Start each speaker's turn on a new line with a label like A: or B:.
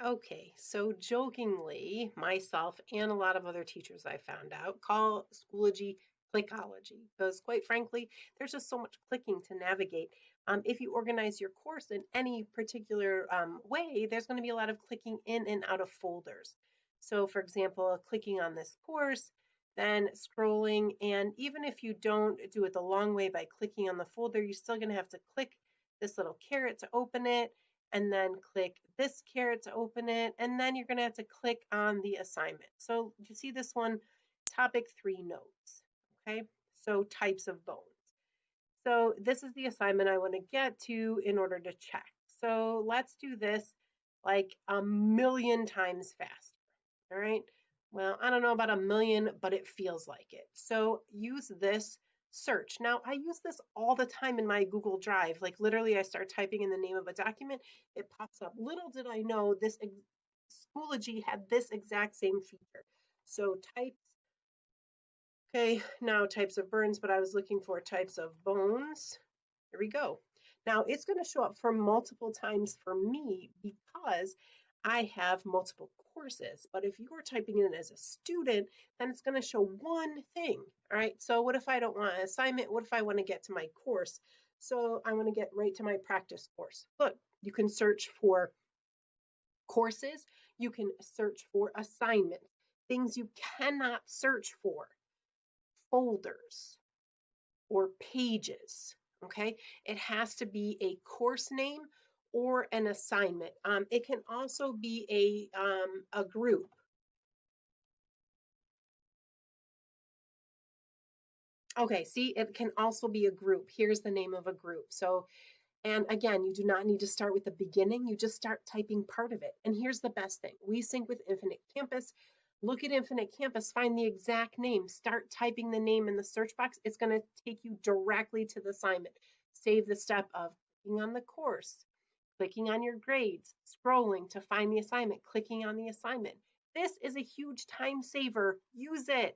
A: Okay, so jokingly, myself and a lot of other teachers I found out call Schoology Clickology because, quite frankly, there's just so much clicking to navigate. If you organize your course in any particular way, there's going to be a lot of clicking in and out of folders. So, for example, clicking on this course, then scrolling, and even if you don't do it the long way by clicking on the folder, you're still going to have to click this little caret to open it and then click this caret to open it, and then you're going to have to click on the assignment. So you see this one, topic 3 notes, okay? So types of bones. So this is the assignment I want to get to in order to check. So let's do this like a million times faster, all right? Well, I don't know about a million, but it feels like it. So use this search. Now, I use this all the time in my Google Drive. Like literally, I start typing in the name of a document, it pops up. Little did I know this Schoology had this exact same feature. So types, okay, now types of burns, but I was looking for types of bones. Here we go. Now it's going to show up for multiple times for me because I have multiple courses. But if you're typing in as a student, then it's going to show one thing. All right. So what if I don't want an assignment? What if I want to get to my course? So I want to get right to my practice course. Look, you can search for courses. You can search for assignments, things you cannot search for, folders or pages. Okay, it has to be a course name or an assignment. It can also be a group. Okay, see, it can also be a group. Here's the name of a group. So, and again, you do not need to start with the beginning. You just start typing part of it. And here's the best thing. We sync with Infinite Campus. Look at Infinite Campus, find the exact name, start typing the name in the search box. It's going to take you directly to the assignment. Save the step of clicking on the course, clicking on your grades, scrolling to find the assignment, clicking on the assignment. This is a huge time saver. Use it.